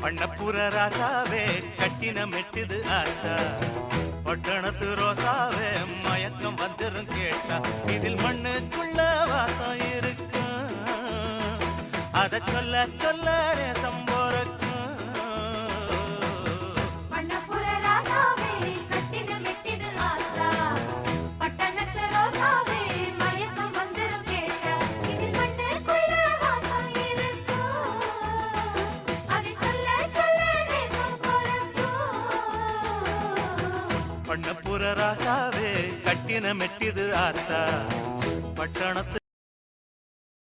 பண்ணப்புற ராசாவே கட்டின மெட்டுது ஆத்தா பட்டணத்து ரோசாவே மயக்கம் வந்துரும் கேட்டா இதில் மண்ணுக்குள்ள வாசம் இருக்கும் அத சொல்ல சொல்ல ரேசம் போறக்கும் பண்ணப்புற ராசாவே கட்டின மெட்டிது ஆத்தா பட்டணத்து